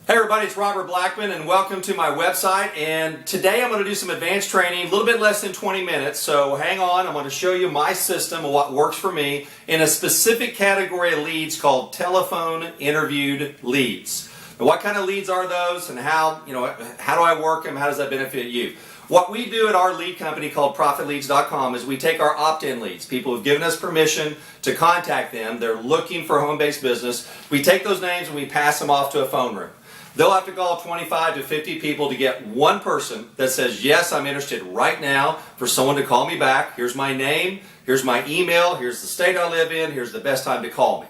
Hey everybody, it's Robert Blackman and welcome to my website. And today I'm going to do some advanced training, a little bit less than 20 minutes. So hang on, I'm going to show you my system of what works for me in a specific category of leads called telephone interviewed leads. Now, what kind of leads are those and how do I work them? How does that benefit you? What we do at our lead company called ProfitLeads.com is we take our opt-in leads. People have given us permission to contact them. They're looking for home-based business. We take those names and we pass them off to a phone room. They'll have to call 25 to 50 people to get one person that says, yes, I'm interested right now for someone to call me back. Here's my name, here's my email, here's the state I live in, here's the best time to call me.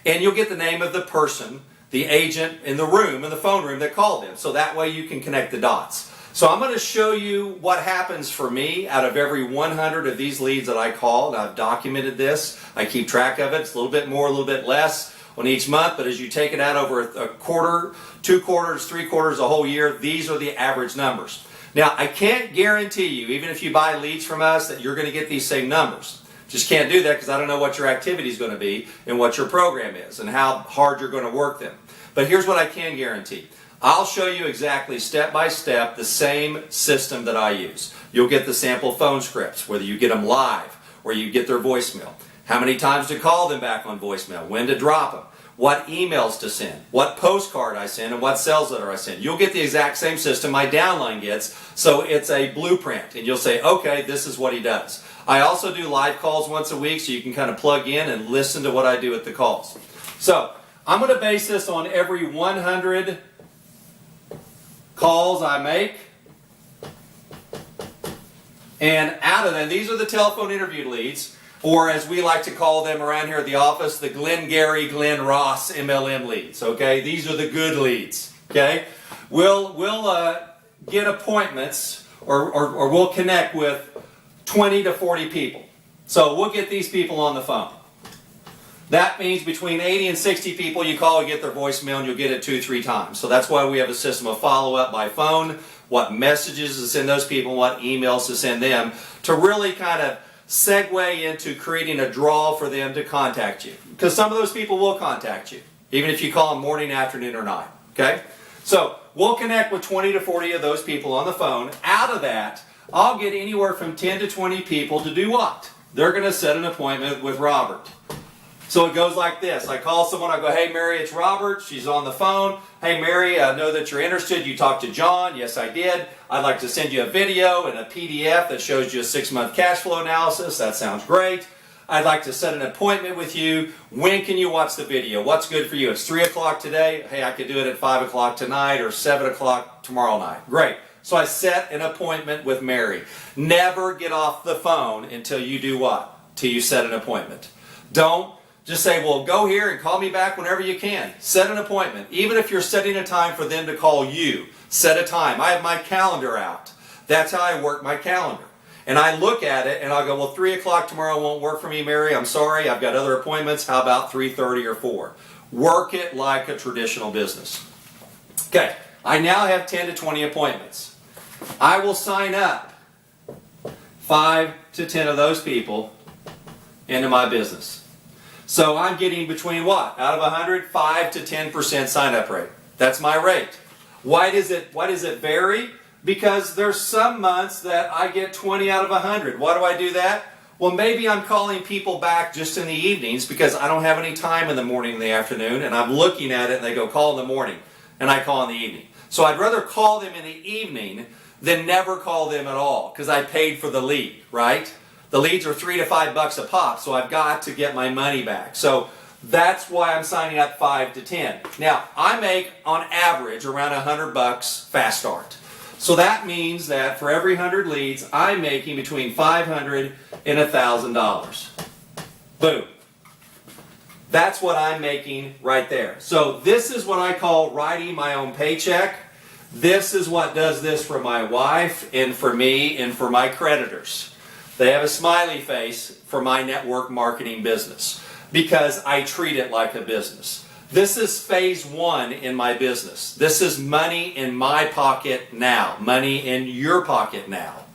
And you'll get the name of the person, the agent in the room, in the phone room that called them. So that way you can connect the dots. So I'm going to show you what happens for me out of every 100 of these leads that I call. And I've documented this. I keep track of it. It's a little bit more, a little bit less on each month, but as you take it out over a quarter, 2 quarters, 3 quarters, a whole year, these are the average numbers. Now, I can't guarantee you, even if you buy leads from us, that you're going to get these same numbers. Just can't do that because I don't know what your activity is going to be and what your program is and how hard you're going to work them. But here's what I can guarantee. I'll show you exactly step by step the same system that I use. You'll get the sample phone scripts, whether you get them live or you get their voicemail. How many times to call them back on voicemail, when to drop them, what emails to send, what postcard I send, and what sales letter I send. You'll get the exact same system my downline gets, so it's a blueprint, and you'll say, okay, this is what he does. I also do live calls once a week, so you can kind of plug in and listen to what I do at the calls. So, I'm going to base this on every 100 calls I make, and out of them, these are the telephone interview leads, or as we like to call them around here at the office, the Glenn Gary, Glenn Ross MLM leads. Okay, these are the good leads. Okay, we'll get appointments or we'll connect with 20 to 40 people. So we'll get these people on the phone. That means between 80 and 60 people you call and get their voicemail, and you'll get it 2-3 times. So that's why we have a system of follow-up by phone, what messages to send those people, what emails to send them, to really kind of segue into creating a draw for them to contact you. Because some of those people will contact you, even if you call them morning, afternoon, or night. Okay? So we'll connect with 20 to 40 of those people on the phone. Out of that, I'll get anywhere from 10 to 20 people to do what? They're going to set an appointment with Robert. So it goes like this. I call someone, I go, hey Mary, it's Robert. She's on the phone. Hey Mary, I know that you're interested. You talked to John. Yes, I did. I'd like to send you a video and a PDF that shows you a 6-month cash flow analysis. That sounds great. I'd like to set an appointment with you. When can you watch the video? What's good for you? It's 3 o'clock today. Hey, I could do it at 5 o'clock tonight or 7 o'clock tomorrow night. Great. So I set an appointment with Mary. Never get off the phone until you do what? Till you set an appointment. Don't just say, well, go here and call me back whenever you can. Set an appointment. Even if you're setting a time for them to call you, set a time. I have my calendar out. That's how I work my calendar. And I look at it and I'll go, well, 3 o'clock tomorrow won't work for me, Mary. I'm sorry. I've got other appointments. How about 3:30 or 4? Work it like a traditional business. Okay. I now have 10 to 20 appointments. I will sign up 5 to 10 of those people into my business. So I'm getting between what? Out of 100, 5 to 10% sign-up rate. That's my rate. Why does it vary? Because there's some months that I get 20 out of 100. Why do I do that? Well, maybe I'm calling people back just in the evenings because I don't have any time in the morning and the afternoon, and I'm looking at it and they go, call in the morning, and I call in the evening. So I'd rather call them in the evening than never call them at all because I paid for the lead, right? The leads are $3 to $5 a pop, so I've got to get my money back. So that's why I'm signing up 5 to 10. Now, I make, on average, around $100 fast start. So that means that for every 100 leads, I'm making between $500 and $1,000. Boom. That's what I'm making right there. So this is what I call writing my own paycheck. This is what does this for my wife and for me and for my creditors. They have a smiley face for my network marketing business because I treat it like a business. This is phase 1 in my business. This is money in my pocket now. Money in your pocket now.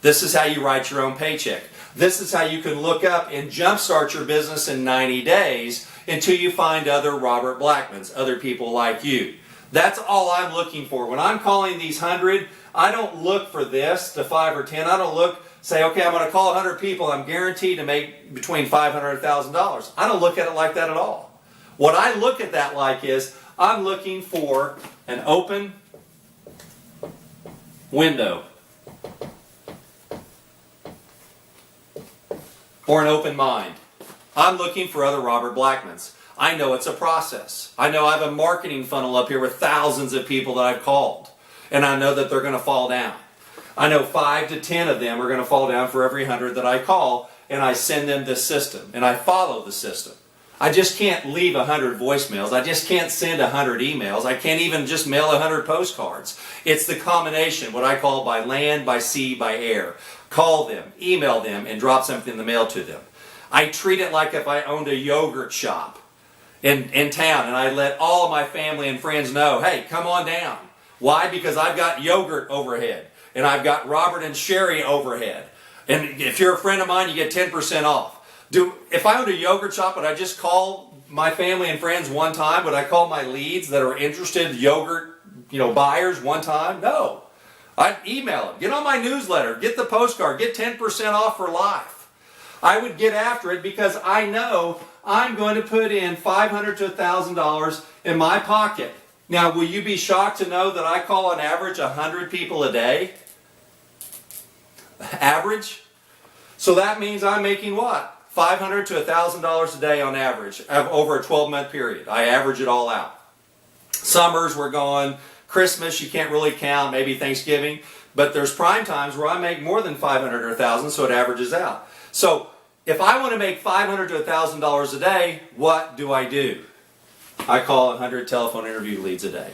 This is how you write your own paycheck. This is how you can look up and jumpstart your business in 90 days until you find other Robert Blackmans, other people like you. That's all I'm looking for. When I'm calling these 100, I don't look for this to 5 or 10. I don't look, say, okay, I'm going to call 100 people. I'm guaranteed to make between $500 and $1,000. I don't look at it like that at all. What I look at that like is, I'm looking for an open window or an open mind. I'm looking for other Robert Blackmans. I know it's a process. I know I have a marketing funnel up here with thousands of people that I've called, and I know that they're going to fall down. I know 5 to 10 of them are going to fall down for every 100 that I call, and I send them this system, and I follow the system. I just can't leave 100 voicemails. I just can't send 100 emails. I can't even just mail 100 postcards. It's the combination, what I call by land, by sea, by air. Call them, email them, and drop something in the mail to them. I treat it like if I owned a yogurt shop in town, and I let all of my family and friends know, hey, come on down. Why? Because I've got yogurt overhead, and I've got Robert and Sherry overhead. And if you're a friend of mine, you get 10% off. If I owned a yogurt shop, would I just call my family and friends one time? Would I call my leads that are interested yogurt, buyers one time? No. I'd email them. Get on my newsletter. Get the postcard. Get 10% off for life. I would get after it because I know I'm going to put in $500 to $1,000 in my pocket. Now, will you be shocked to know that I call on average 100 people a day? Average? So that means I'm making what? $500 to $1,000 a day on average over a 12-month period. I average it all out. Summers we're going, Christmas you can't really count, maybe Thanksgiving, but there's prime times where I make more than $500 or $1,000, so it averages out. So if I want to make $500 to $1,000 a day, what do? I call 100 telephone interview leads a day.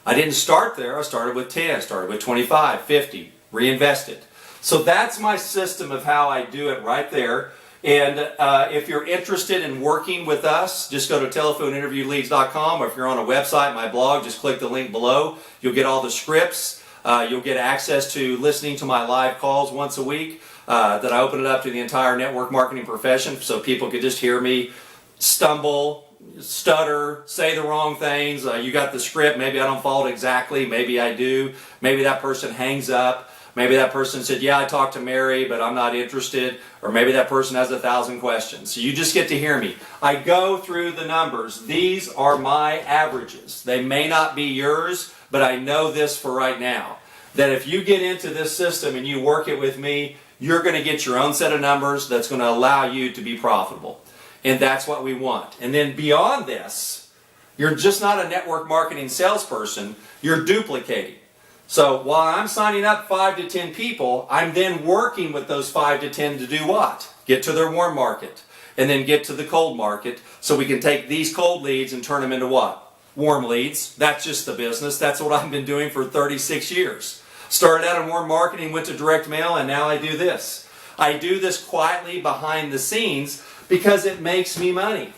I didn't start there. I started with 10, started with 25, 50, reinvested. So that's my system of how I do it right there. And if you're interested in working with us, just go to telephoneinterviewleads.com, or if you're on a website, my blog, just click the link below. You'll get all the scripts. You'll get access to listening to my live calls once a week that I open it up to the entire network marketing profession so people could just hear me stumble, stutter, say the wrong things. You got the script. Maybe I don't follow it exactly. Maybe I do. Maybe that person hangs up. Maybe that person said, yeah, I talked to Mary, but I'm not interested. Or maybe that person has 1,000 questions. So you just get to hear me. I go through the numbers. These are my averages. They may not be yours, but I know this for right now. That if you get into this system and you work it with me, you're going to get your own set of numbers that's going to allow you to be profitable. And that's what we want. And then beyond this, you're just not a network marketing salesperson. You're duplicating. So while I'm signing up 5 to 10 people, I'm then working with those 5 to 10 to do what? Get to their warm market and then get to the cold market so we can take these cold leads and turn them into what? Warm leads. That's just the business. That's what I've been doing for 36 years. Started out in warm marketing, went to direct mail, and now I do this. I do this quietly behind the scenes because it makes me money.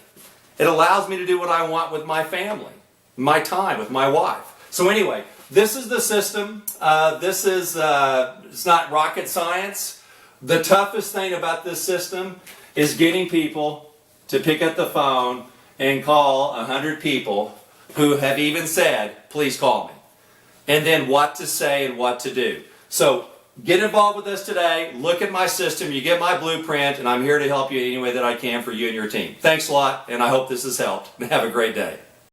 It allows me to do what I want with my family, my time with my wife. So anyway, this is the system. It's not rocket science. The toughest thing about this system is getting people to pick up the phone and call 100 people who have even said, please call me. And then what to say and what to do. So get involved with us today. Look at my system. You get my blueprint, and I'm here to help you any way that I can for you and your team. Thanks a lot, and I hope this has helped. Have a great day.